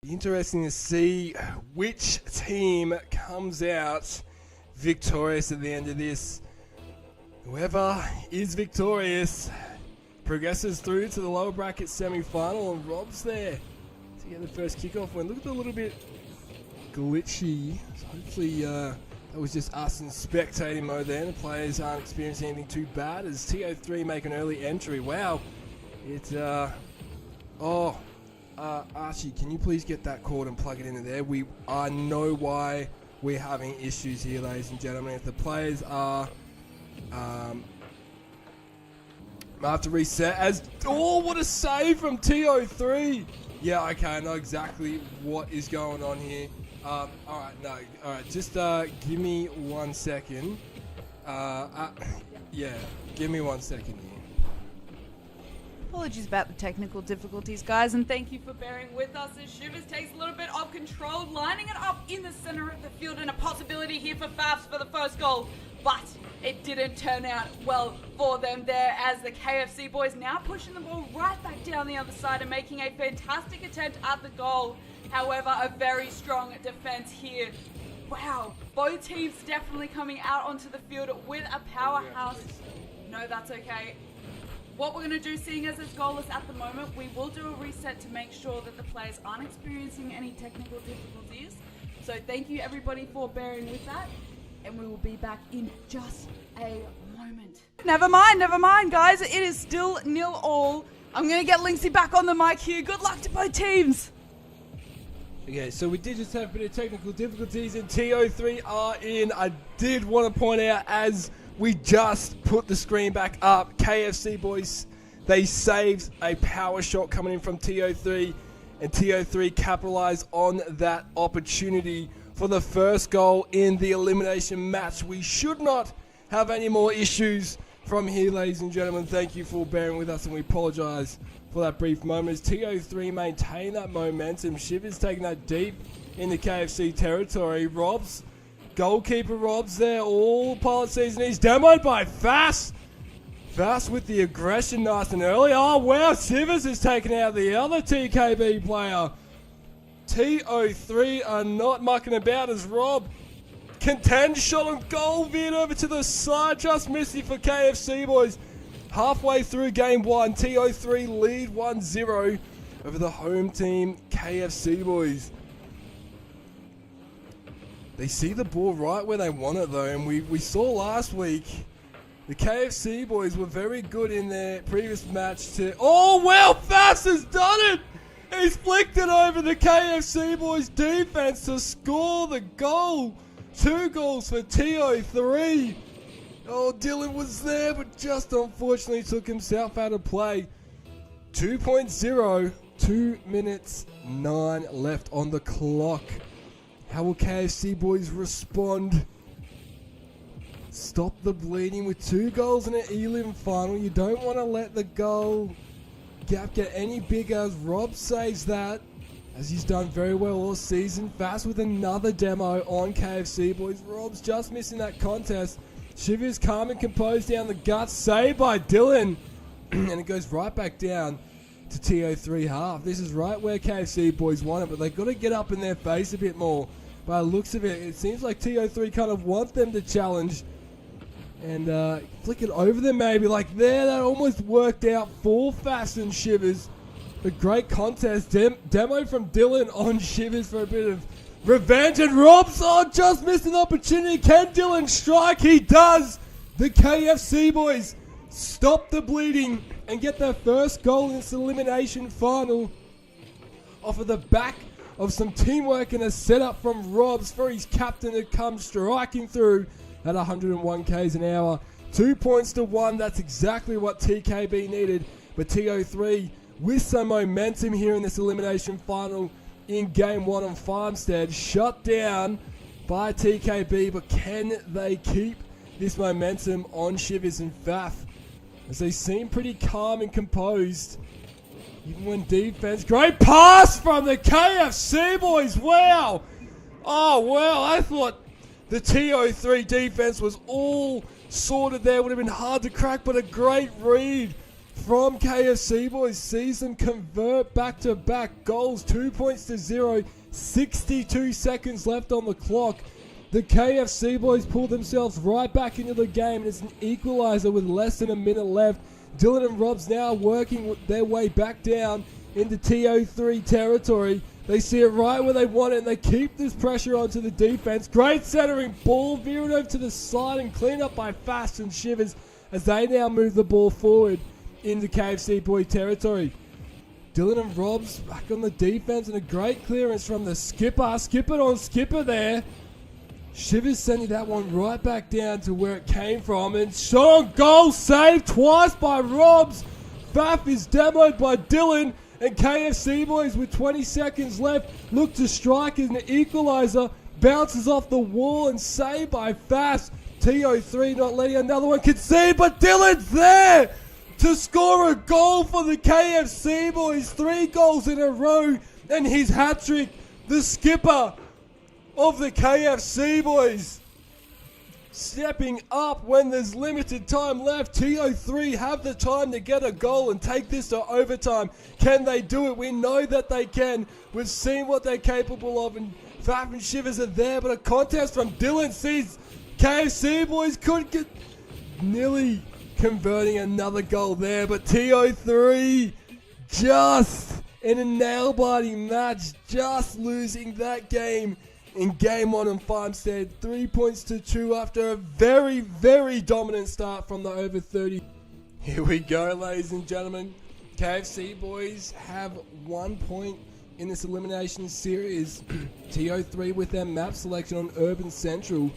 Interesting to see which team comes out victorious at the end of this. Whoever is victorious progresses through to the lower bracket semi-final, and Rob's there to get the first kickoff win. Looked a little bit glitchy, so hopefully that was just us in spectating mode there. The players aren't experiencing anything too bad as TO3 make an early entry. Wow, it's Archie, can you please get that cord and plug it into there? I know why we're having issues here, ladies and gentlemen. If the players are I have to reset as... Oh, what a save from TO3! Yeah, okay, I know exactly what is going on here. Alright, just give me 1 second. Yeah, give me 1 second here. Apologies about the technical difficulties, guys, and thank you for bearing with us as Shivers takes a little bit of control, lining it up in the center of the field, and a possibility here for Fafs for the first goal, but it didn't turn out well for them there as the KFC boys now pushing the ball right back down the other side and making a fantastic attempt at the goal. However, a very strong defense here. Wow, both teams definitely coming out onto the field with a powerhouse. No, that's okay. What we're going to do, seeing as it's goalless at the moment, we will do a reset to make sure that the players aren't experiencing any technical difficulties. So thank you everybody for bearing with that, and we will be back in just a moment. Never mind guys, it is still 0-0. I'm going to get Linksy back on the mic here. Good luck to both teams. Okay, so we did just have a bit of technical difficulties and TO3 are in. I did want to point out, as we just put the screen back up, KFC boys, they saved a power shot coming in from TO3, and TO3 capitalized on that opportunity for the first goal in the elimination match. We should not have any more issues from here, ladies and gentlemen. Thank you for bearing with us, and we apologize for that brief moment as TO3 maintain that momentum. Shivers taking that deep into KFC territory. Goalkeeper Rob's there all pilot season. He's demoed by Fast. Fast with the aggression nice and early. Oh wow, Shivers is taking out the other TKB player. TO3 are not mucking about as Rob contends shot on goal, veered over to the side, just missing for KFC boys. Halfway through game one, TO3 lead 1-0 over the home team KFC boys. They see the ball right where they want it though, and we saw last week the KFC boys were very good in their previous match to... Oh wow, Fast has done it! He's flicked it over the KFC boys defense to score the goal. 2 goals for TO3. Oh, Dylan was there, but just unfortunately took himself out of play. 2.0, 2 minutes 9 left on the clock. How will KFC boys respond? Stop the bleeding with 2 goals in an elim final. You don't want to let the goal gap get any bigger as Rob saves that, as he's done very well all season. Fast with another demo on KFC boys. Rob's just missing that contest. Shivers calm and composed down the guts. Saved by Dylan. And it goes right back down to TO3 half. This is right where KFC boys want it, but they've got to get up in their face a bit more. By the looks of it, it seems like TO3 kind of want them to challenge and flick it over them maybe. Like there, that almost worked out for Fast and Shivers. A great contest. Demo from Dylan on Shivers for a bit of revenge, and Rob's just missed an opportunity. Can Dylan strike? He does. The KFC boys stop the bleeding and get their first goal in this elimination final off of the back of some teamwork and a setup from Rob's for his captain to come striking through at 101 k's an hour. 2 points to 1. That's exactly what TKB needed. But TO3 with some momentum here in this elimination final in game 1 on Farmstead. Shut down by TKB, but can they keep this momentum on Shivers and Faf, as they seem pretty calm and composed even when defense... Great pass from the KFC boys. Wow. Oh wow, I thought the TO3 defense was all sorted there. Would have been hard to crack, but a great read from KFC boys. Sees them convert back-to-back goals. 2 points to 0. 62 seconds left on the clock. The KFC boys pull themselves right back into the game. And it's an equalizer with less than a minute left. Dylan and Rob's now working their way back down into TO3 territory. They see it right where they want it, and they keep this pressure onto the defense. Great centering ball, veered over to the side and cleaned up by Fast and Shivers as they now move the ball forward into KFC boy territory. Dylan and Rob's back on the defense, and a great clearance from the skipper. Skipper on skipper there. Shivers sending that one right back down to where it came from, and shot on goal, saved twice by Robs. Faf is demoed by Dylan, and KFC boys with 20 seconds left look to strike as an equalizer. Bounces off the wall and saved by Faf. TO3 not letting another one concede, but Dylan's there to score a goal for the KFC boys. 3 goals in a row, and his hat-trick, the skipper of the KFC boys. Stepping up when there's limited time left. TO3 have the time to get a goal and take this to overtime. Can they do it? We know that they can. We've seen what they're capable of, and Faf and Shivers are there, but a contest from Dylan sees KFC boys could get nearly converting another goal there, but TO3 just in a nail-biting match, just losing that game in game 1 on Farmstead. 3 points to 2 after a very, very dominant start from the over 30. Here we go, ladies and gentlemen. KFC boys have 1 point in this elimination series. TO3 with their map selection on Urban Central.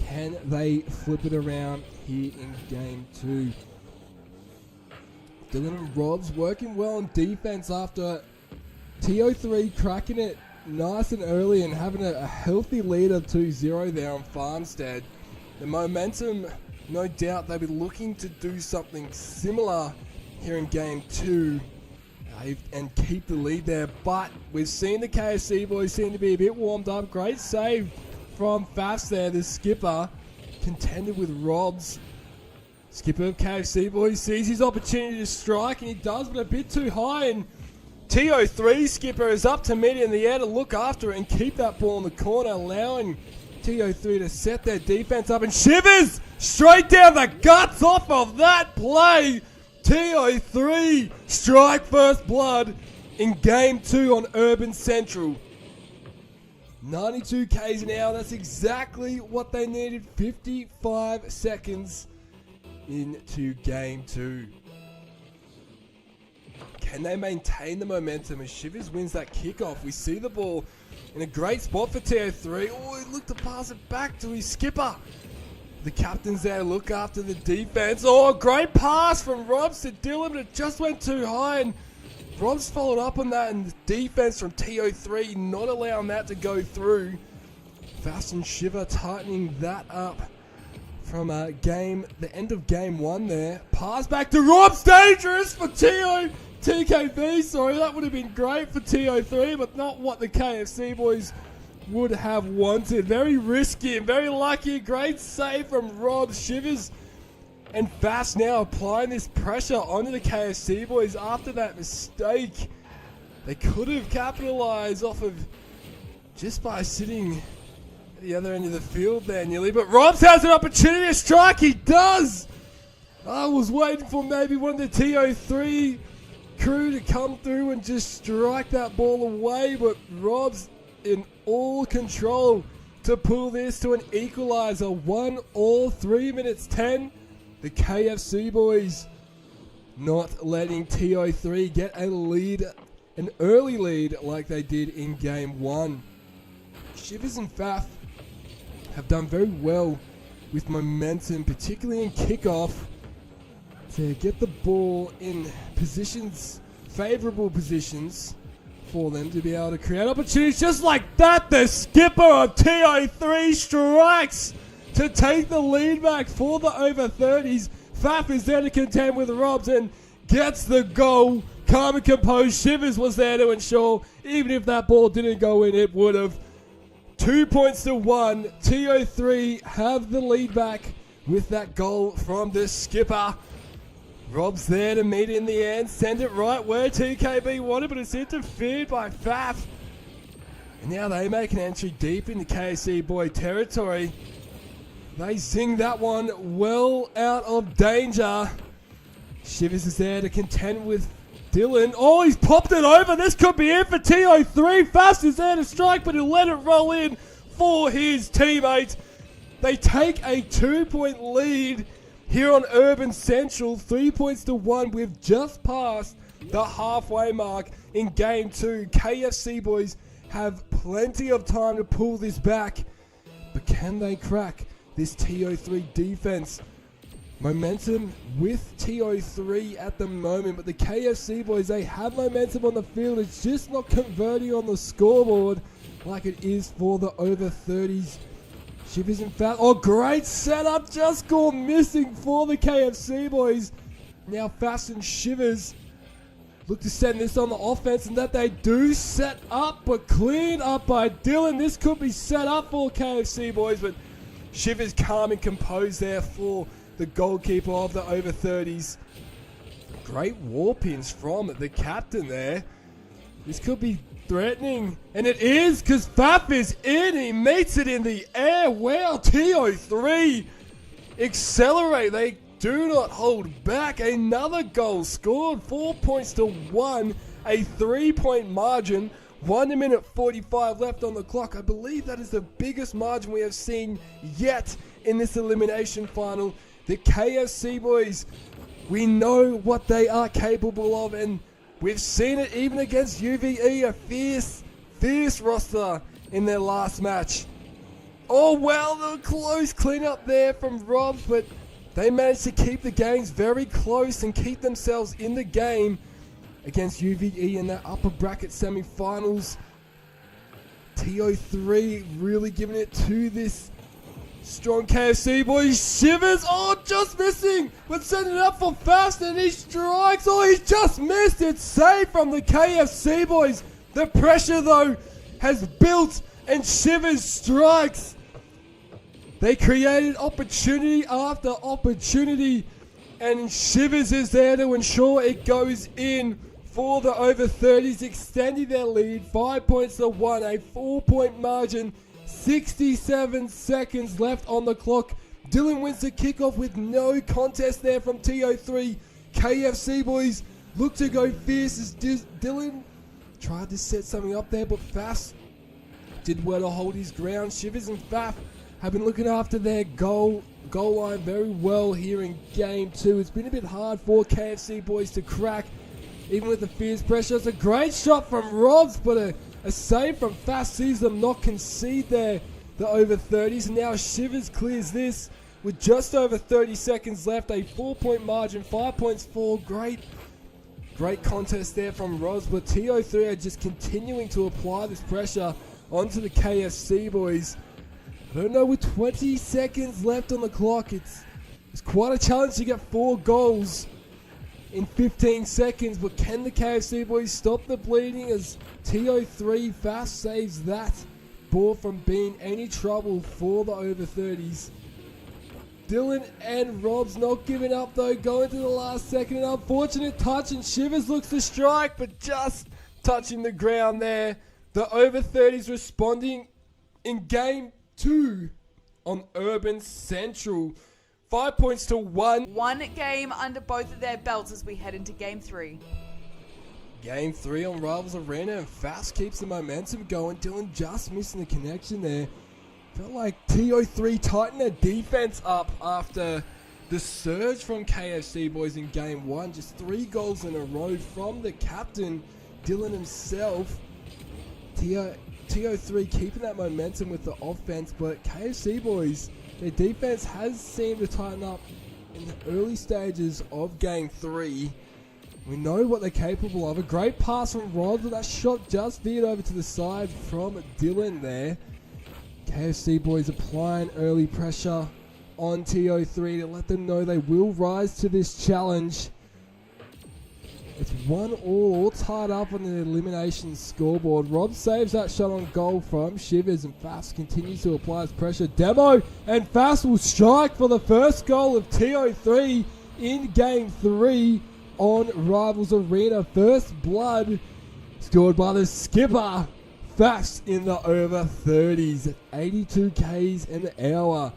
Can they flip it around here in game 2? Dylan and Robs working well on defense after TO3 cracking it nice and early and having a healthy lead of 2-0 there on Farmstead. The momentum, no doubt they'll be looking to do something similar here in game 2 and keep the lead there. But we've seen the KFC boys seem to be a bit warmed up. Great save from Fafs there, the skipper, contended with Robs. Skipper of KFC boys sees his opportunity to strike, and he does, but a bit too high, and TO3 skipper is up to mid in the air to look after it and keep that ball in the corner, allowing TO3 to set their defense up, and Shivers straight down the guts off of that play. TO3 strike first blood in game 2 on Urban Central. 92 k's an hour, that's exactly what they needed. 55 seconds into game 2. Can they maintain the momentum as Shivers wins that kickoff? We see the ball in a great spot for TO3. Oh, he looked to pass it back to his skipper. The captain's there to look after the defense. Oh, great pass from Robs to Dylan, but it just went too high, and Robs followed up on that, and the defense from TO3 not allowing that to go through. Fast and Shiver tightening that up from the end of game 1 there. Pass back to Robs, dangerous for TKB, sorry, that would have been great for TO3, but not what the KFC boys would have wanted. Very risky and very lucky. Great save from Rob. Shivers and Fast now applying this pressure onto the KFC boys after that mistake. They could have capitalised off of just by sitting at the other end of the field there nearly, but Robs has an opportunity to strike. He does! I was waiting for maybe one of the TO3 crew to come through and just strike that ball away, but Rob's in all control to pull this to an equalizer. 1-1, 3 minutes 10. The KFC boys not letting TO3 get a lead, an early lead like they did in game 1. Shivers and Faf have done very well with momentum, particularly in kickoff, to get the ball in positions, favourable positions for them to be able to create opportunities. Just like that, the skipper of TO3 strikes to take the lead back for the over 30s. Faf is there to contend with Robs and gets the goal. Calm and composed. Shivers was there to ensure even if that ball didn't go in, it would have. 2 points to 1. TO3 have the lead back with that goal from the skipper. Rob's there to meet in the end. Send it right where TKB wanted, but it's interfered by Faf. And now they make an entry deep into KFC boy territory. They zing that one well out of danger. Shivers is there to contend with Dylan. Oh, he's popped it over. This could be it for TO3. Fast is there to strike, but he'll let it roll in for his teammates. They take a 2-point lead here on Urban Central. 3 points to 1. We've just passed the halfway mark in Game 2. KFC boys have plenty of time to pull this back. But can they crack this TO3 defense? Momentum with TO3 at the moment, but the KFC boys, they have momentum on the field. It's just not converting on the scoreboard like it is for the over 30s. Shivers in foul. Oh, great setup. Just gone missing for the KFC boys. Now Fast and Shivers look to send this on the offense, and that they do. Set up, but clean up by Dylan. This could be set up for KFC boys, but Shivers calm and composed there for the goalkeeper of the over 30s. Great war pins from the captain there. This could be threatening, and it is, because Faf is in. He meets it in the air. Wow, TO3 accelerate. They do not hold back. Another goal scored. 4 points to 1. A 3-point margin. 1 minute 45 left on the clock. I believe that is the biggest margin we have seen yet in this elimination final. The KFC boys, we know what they are capable of, and we've seen it even against UVE, a fierce roster in their last match. Oh, well, the close cleanup there from Rob, but they managed to keep the games very close and keep themselves in the game against UVE in their upper bracket semi-finals. TO3 really giving it to this strong KFC boys. Shivers, oh, just missing, but setting it up for Fast, and he strikes. Oh, he's just missed. It's saved from the KFC boys. The pressure, though, has built, and Shivers strikes. They created opportunity after opportunity, and Shivers is there to ensure it goes in for the over 30s, extending their lead. 5 points to 1, a 4-point margin. 67 seconds left on the clock. Dylan wins the kickoff with no contest there from TO3. KFC boys look to go fierce as Dylan tried to set something up there, but Fast did well to hold his ground. Shivers and Faf have been looking after their goal line very well here in Game 2. It's been a bit hard for KFC boys to crack, even with the fierce pressure. It's a great shot from Robs, but a save from Fast sees them not concede there, the over 30s. And now Shivers clears this with just over 30 seconds left. A 4-point margin, 5 points for. Great contest there from Robs, but TO3 are just continuing to apply this pressure onto the KFC boys. I don't know, with 20 seconds left on the clock, it's quite a challenge to get 4 goals in 15 seconds, but can the KFC boys stop the bleeding as TO3 Fast saves that ball from being any trouble for the over 30s. Dylan and Rob's not giving up though, going to the last second. An unfortunate touch, and Shivers looks to strike, but just touching the ground there. The over 30s responding in Game 2 on Urban Central. 5 points to 1. One game under both of their belts as we head into Game 3. Game 3 on Rivals Arena, and Fast keeps the momentum going. Dylan just missing the connection there. Felt like TO3 tightened their defense up after the surge from KFC boys in Game 1. Just 3 goals in a row from the captain, Dylan himself. TO3 keeping that momentum with the offense, but KFC boys, their defense has seemed to tighten up in the early stages of Game 3. We know what they're capable of. A great pass from Rod, but that shot just veered over to the side from Dylan there. KFC boys applying early pressure on TO3 to let them know they will rise to this challenge. It's 1-all tied up on the elimination scoreboard. Rob saves that shot on goal from Shivers, and Fast continues to apply his pressure. Demo, and Fast will strike for the first goal of TO3. in Game 3 on Rivals Arena. First blood scored by the skipper, Fast, in the over 30s at 82 Ks an hour.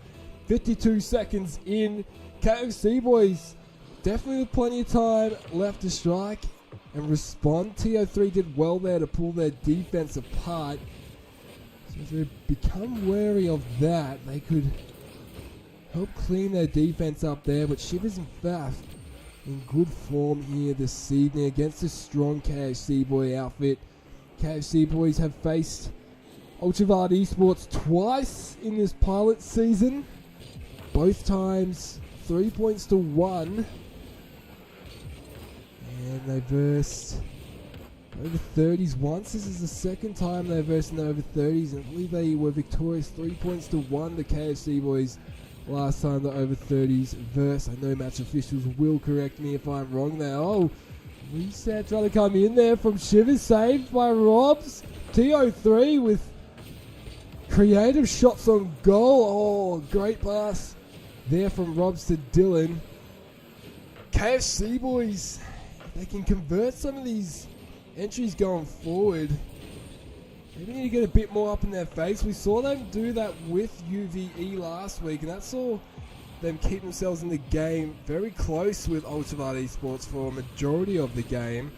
52 seconds in. KFC boys definitely with plenty of time left to strike and respond. TO3 did well there to pull their defense apart. So if they become wary of that, they could help clean their defense up there. But Shivers and Faf in good form here this evening against a strong KFC boy outfit. KFC boys have faced Ultraviolet eSports twice in this pilot season. Both times 3 points to 1. And they versed over 30s once. This is the second time they versed in the over 30s. And I believe they were victorious 3 points to 1, the KFC boys, last time the over 30s versed. I know match officials will correct me if I'm wrong there. Oh, reset trying to come in there from Shivers, saved by Robs. TO3 with creative shots on goal. Oh, great pass there from Robs to Dylan. KFC boys, they can convert some of these entries going forward. Maybe need to get a bit more up in their face. We saw them do that with UVE last week, and that saw them keep themselves in the game very close with Ultraviolet eSports for a majority of the game.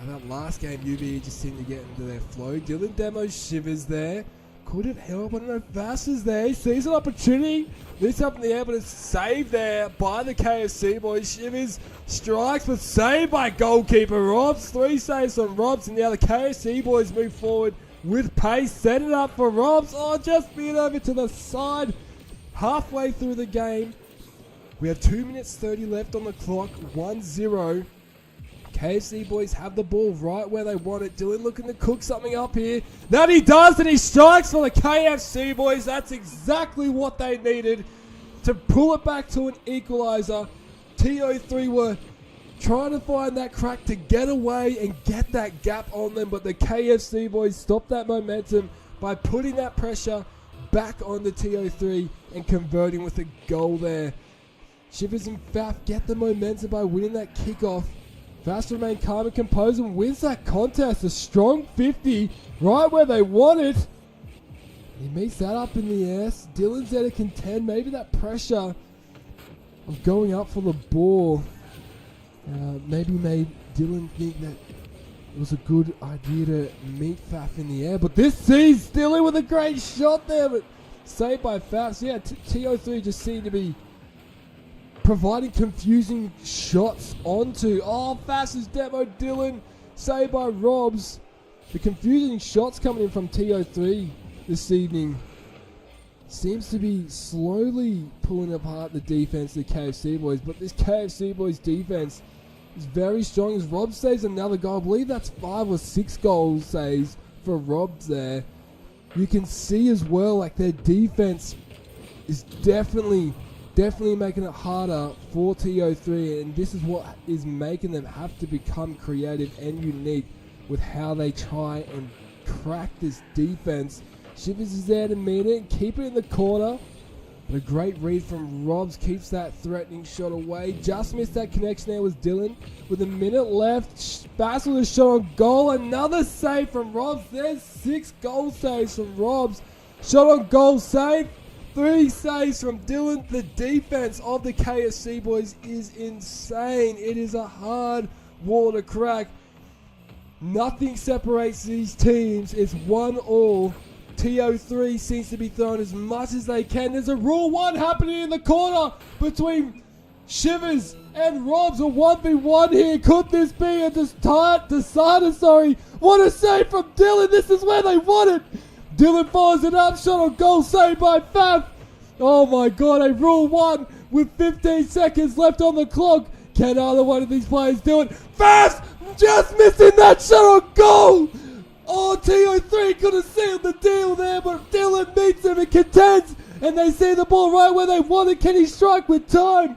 That last game, UVE just seemed to get into their flow. Dylan demos Shivers there. Couldn't help. I don't know if Vass is there. He sees an opportunity. This up in the air, but it's saved there by the KFC boys. Shivers strikes, but saved by goalkeeper Robs. 3 saves from Robs, and now the KFC boys move forward with pace. Set it up for Robs. Oh, just being over to the side. Halfway through the game, we have 2 minutes 30 left on the clock. 1-0. KFC boys have the ball right where they want it. Dylan looking to cook something up here. That he does, and he strikes for the KFC boys. That's exactly what they needed to pull it back to an equalizer. TO3 were trying to find that crack to get away and get that gap on them, but the KFC boys stopped that momentum by putting that pressure back on the TO3 and converting with a goal there. Shivers and Faf get the momentum by winning that kickoff. Fast remain calm and composed and wins that contest. A strong 50 right where they want it. He meets that up in the air. Dylan's there to contend. Maybe that pressure of going up for the ball maybe made Dylan think that it was a good idea to meet Faf in the air. But this sees Dylan with a great shot there, but saved by Faf. So yeah, TO3 just seemed to be providing confusing shots onto. Oh, fastest demo Dylan, saved by Robs. The confusing shots coming in from TO3 this evening seems to be slowly pulling apart the defense of the KFC boys. But this KFC boys defense is very strong as Rob saves another goal. I believe that's 5 or 6 goals saves for Robs there. You can see as well, like, their defense is definitely making it harder for TO3, and this is what is making them have to become creative and unique with how they try and crack this defense. Shivers is there to meet it and keep it in the corner. But a great read from Robs keeps that threatening shot away. Just missed that connection there was Dylan. With a minute left, Bass with a shot on goal. Another save from Robs. There's 6 goal saves from Robs. Shot on goal save. 3 saves from Dylan. The defense of the KFC boys is insane. It is a hard wall to crack. Nothing separates these teams. It's 1-1. TO3 seems to be throwing as much as they can. There's a Rule 1 happening in the corner between Shivers and Robs. A 1v1 here. Could this be a decider? What a save from Dylan. This is where they want it. Dylan follows it up. Shot on goal saved by Faf. Oh my god, a Rule 1 with 15 seconds left on the clock. Can either one of these players do it? Faf just missing that shot on goal. Oh, TO3 could have sealed the deal there, but Dylan meets him and contends, and they see the ball right where they want it. Can he strike with time?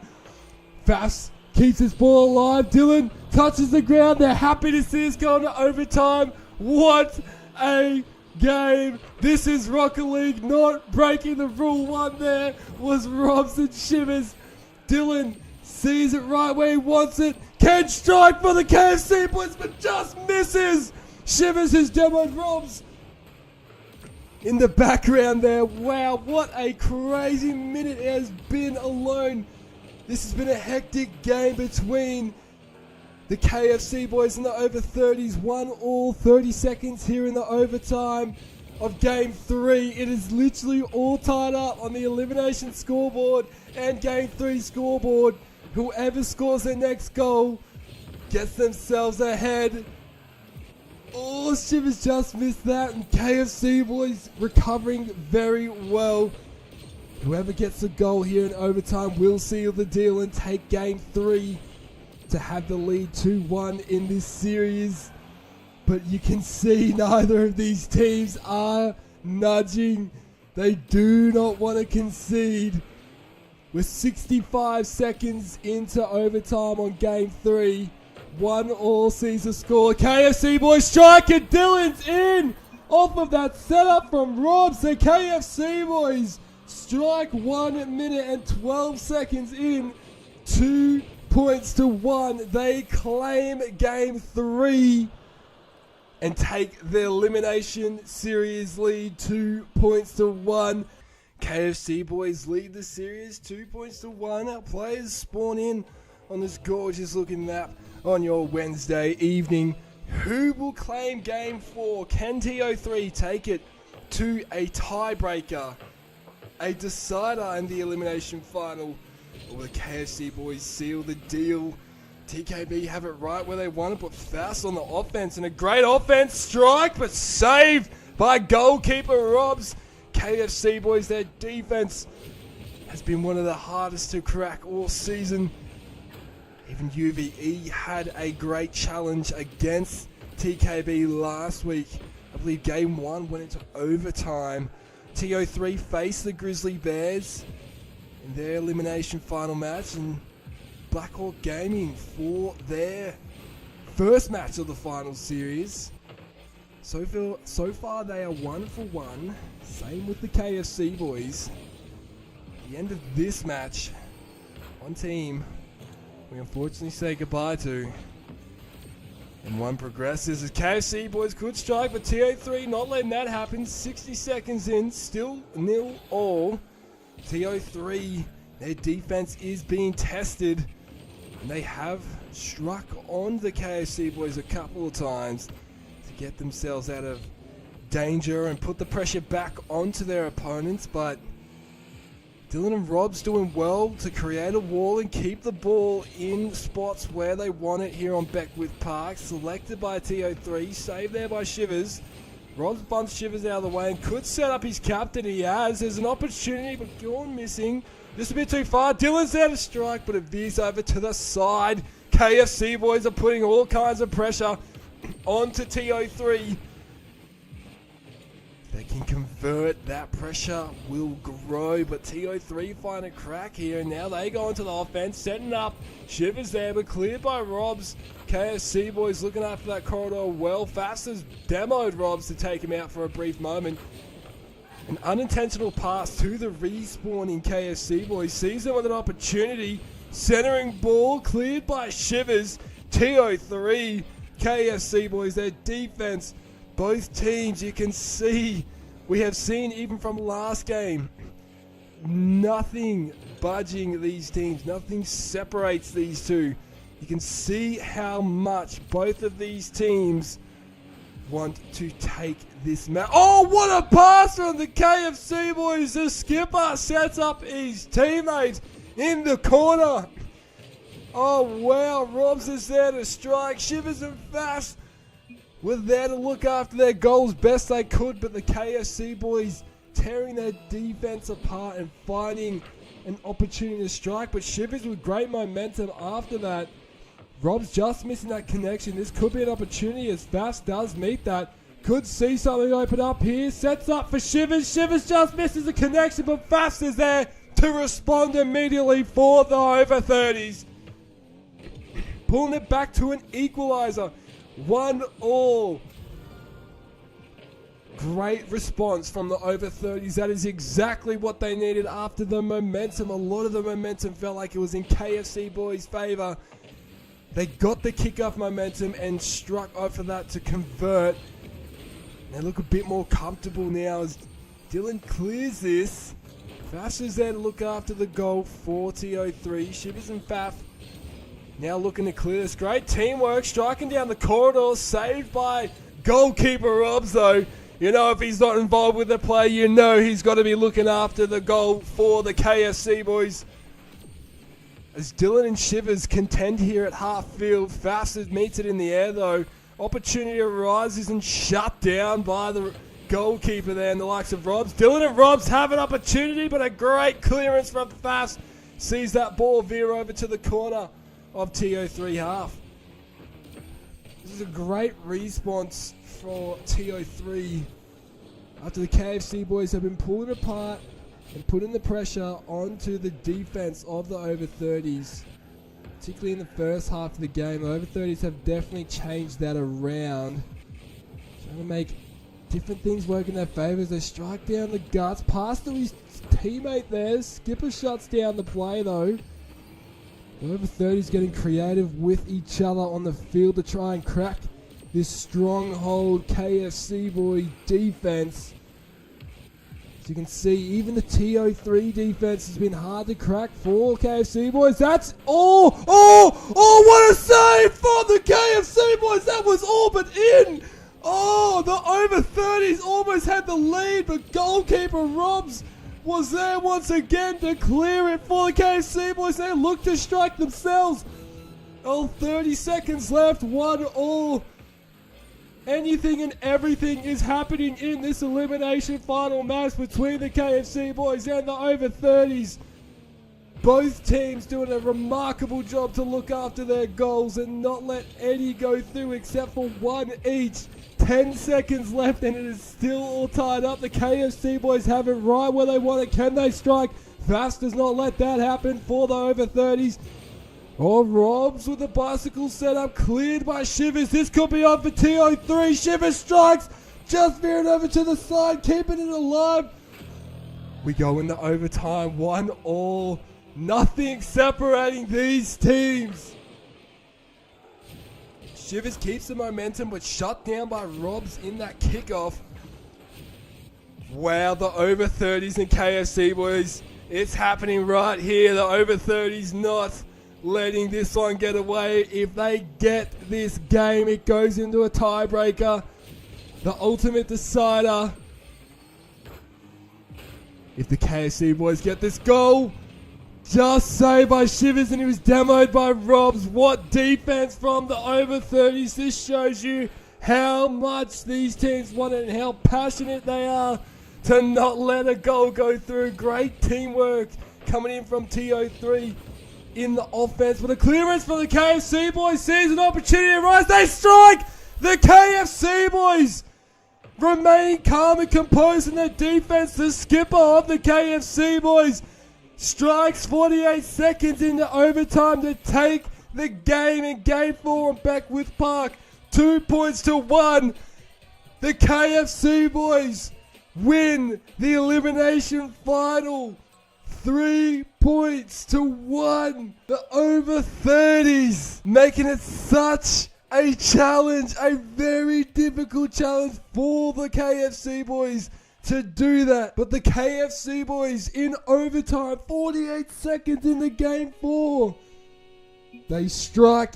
Faf keeps his ball alive. Dylan touches the ground. They're happy to see us going to overtime. What a game. This is Rocket League. Not breaking the Rule 1 there was Robs and Shivers. Dylan sees it right where he wants it. Can strike for the KFC boys, but just misses. Shivers has demoed Robs in the background there. Wow, what a crazy minute it has been alone. This has been a hectic game between the KFC boys and the over 30s. 1-1, 30 seconds here in the overtime of game 3. It is literally all tied up on the elimination scoreboard and game 3 scoreboard. Whoever scores their next goal gets themselves ahead. Oh, Shivers just missed that, and KFC boys recovering very well. Whoever gets the goal here in overtime will seal the deal and take game 3 to have the lead 2-1 in this series. But you can see neither of these teams are nudging. They do not want to concede. We're 65 seconds into overtime on game 3. 1-1 sees the score. KFC boys strike and Dylan's in off of that setup from Robs. The KFC boys strike 1 minute and 12 seconds in. 2 points to 1. They claim game 3 and take the elimination series lead 2 points to 1. KFC boys lead the series 2 points to 1. Our players spawn in on this gorgeous looking map on your Wednesday evening. Who will claim game 4? Can TO3 take it to a tiebreaker, a decider in the elimination final? Or will the KFC boys seal the deal? TKB have it right where they want to put fast on the offense, and a great offense strike, but saved by goalkeeper Robs. KFC boys, their defense has been one of the hardest to crack all season. Even UVE had a great challenge against TKB last week. I believe game 1 went into overtime. TO3 faced the Grizzly Bears in their elimination final match, and Blackhawk Gaming for their first match of the final series. So far they are 1 for 1. Same with the KFC boys. At the end of this match, one team we unfortunately say goodbye to, and one progresses as KFC boys could strike, but TO3 not letting that happen. 60 seconds in, still 0-0. TO3, their defense is being tested, and they have struck on the KFC boys a couple of times to get themselves out of danger and put the pressure back onto their opponents. But Dylan and Rob's doing well to create a wall and keep the ball in spots where they want it here on Beckwith Park. Selected by TO3, saved there by Shivers. Rob's bunched Shivers out of the way and could set up his captain. He has. There's an opportunity, but gone missing. Just a bit too far. Dylan's there to strike, but it veers over to the side. KFC boys are putting all kinds of pressure onto TO3. They can convert, that pressure will grow, but TO3 find a crack here, and now they go into the offense, setting up. Shivers there, but cleared by Robs. KFC boys looking after that corridor well. Fast has demoed Robs to take him out for a brief moment. An unintentional pass to the respawning KFC boys. Sees them with an opportunity. Centering ball, cleared by Shivers. TO3, KFC boys, their defense. Both teams, you can see, we have seen even from last game, nothing budging these teams. Nothing separates these two. You can see how much both of these teams want to take this match. Oh, what a pass from the KFC boys. The skipper sets up his teammate in the corner. Oh, wow. Robs is there to strike. Shivers and Fast were there to look after their goals best they could, but the KFC boys tearing their defense apart and finding an opportunity to strike. But Shivers with great momentum after that. Rob's just missing that connection. This could be an opportunity as Fast does meet that. Could see something open up here. Sets up for Shivers. Shivers just misses the connection, but Fast is there to respond immediately for the over 30s. Pulling it back to an equalizer. 1-1. Great response from the over 30s. That is exactly what they needed after the momentum. A lot of the momentum felt like it was in KFC boys' favour. They got the kickoff momentum and struck out for that to convert. They look a bit more comfortable now as Dylan clears this. Faf is there to look after the goal for TO3. Shivers and Faf now looking to clear this. Great teamwork, striking down the corridor, saved by goalkeeper Robs though. You know, if he's not involved with the play, you know he's got to be looking after the goal for the KFC boys. As Dylan and Shivers contend here at half field, Faf meets it in the air though. Opportunity arises and shut down by the goalkeeper there in the likes of Robs. Dylan and Robs have an opportunity, but a great clearance from Faf. Sees that ball veer over to the corner of TO3 half. This is a great response for TO3 after the KFC boys have been pulling apart and putting the pressure onto the defense of the over 30s. Particularly in the first half of the game, the over 30s have definitely changed that around. Trying to make different things work in their favour as they strike down the guts. Pass to his teammate there. Skipper shuts down the play though. The over 30s getting creative with each other on the field to try and crack this stronghold KFC boy defense. As you can see, even the TO3 defense has been hard to crack for KFC boys. That's what a save for the KFC boys. That was all but in. Oh, the over 30s almost had the lead, but goalkeeper Robs was there once again to clear it for the KFC boys. They look to strike themselves. 30 seconds left, 1-1. Anything and everything is happening in this elimination final match between the KFC boys and the over 30s. Both teams doing a remarkable job to look after their goals and not let any go through except for one each. 10 seconds left and it is still all tied up. The KFC boys have it right where they want it. Can they strike? Fast does not let that happen for the over 30s. Oh, Robs with the bicycle setup, cleared by Shivers. This could be on for TO3. Shivers strikes, just veering over to the side, keeping it alive. We go into overtime, 1-1. Nothing separating these teams. Shivers keeps the momentum, but shut down by Robs in that kickoff. Wow, the over 30s and KFC boys. It's happening right here. The over 30s not letting this one get away. If they get this game, it goes into a tiebreaker. The ultimate decider. If the KFC boys get this goal, just saved by Shivers and he was demoed by Robs. What defense from the over 30s. This shows you how much these teams want it and how passionate they are to not let a goal go through. Great teamwork coming in from TO3 in the offense. But a clearance from the KFC boys. Sees an opportunity to rise. They strike! The KFC boys remain calm and composed in their defense. The skipper of the KFC boys strikes 48 seconds into overtime to take the game in game 4 on Beckwith Park. 2 points to 1. The KFC boys win the elimination final. 3 points to 1. The over 30s making it such a challenge, a very difficult challenge for the KFC boys to do that. But the KFC boys in overtime, 48 seconds into game 4, they strike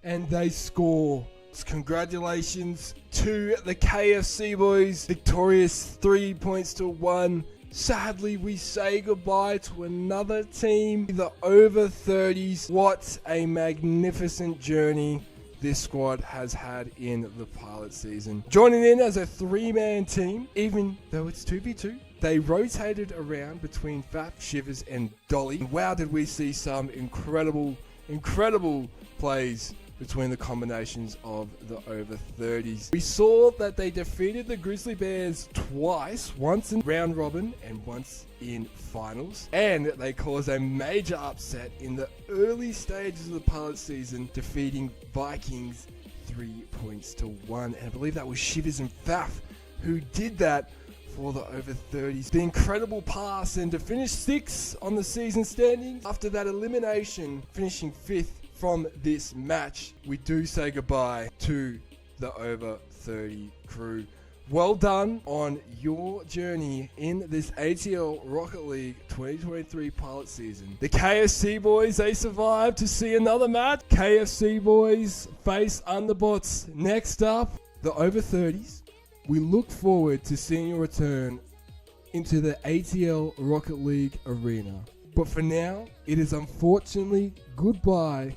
and they score. Congratulations to the KFC boys, victorious 3 points to 1. Sadly, we say goodbye to another team, the over 30s. What a magnificent journey this squad has had in the pilot season. Joining in as a 3-man team, even though it's 2v2, they rotated around between Faf, Shivers and Dolly. Wow, did we see some incredible plays between the combinations of the over 30s. We saw that they defeated the Grizzly Bears twice, once in round robin and once in finals, and they caused a major upset in the early stages of the pilot season, defeating Vikings 3 points to 1. And I believe that was Shivers and Faf who did that for the over 30s. The incredible pass and to finish 6th on the season standings after that elimination, finishing 5th from this match. We do say goodbye to the over 30 crew. Well done on your journey in this ATL Rocket League 2023 pilot season. The KFC boys, they survived to see another match. KFC boys face Underbots. Next up, the over 30s. We look forward to seeing your return into the ATL Rocket League arena. But for now, it is unfortunately goodbye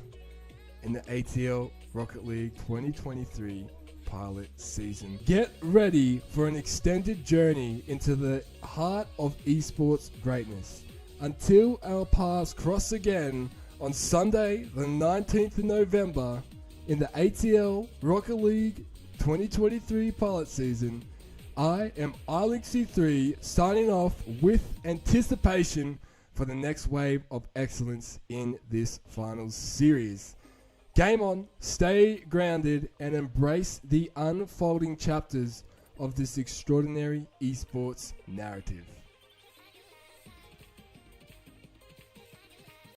in the ATL Rocket League 2023 pilot season. Get ready for an extended journey into the heart of esports greatness. Until our paths cross again on Sunday, the 19th of November in the ATL Rocket League 2023 pilot season, I am iLink3 signing off with anticipation for the next wave of excellence in this finals series. Game on, stay grounded, and embrace the unfolding chapters of this extraordinary esports narrative.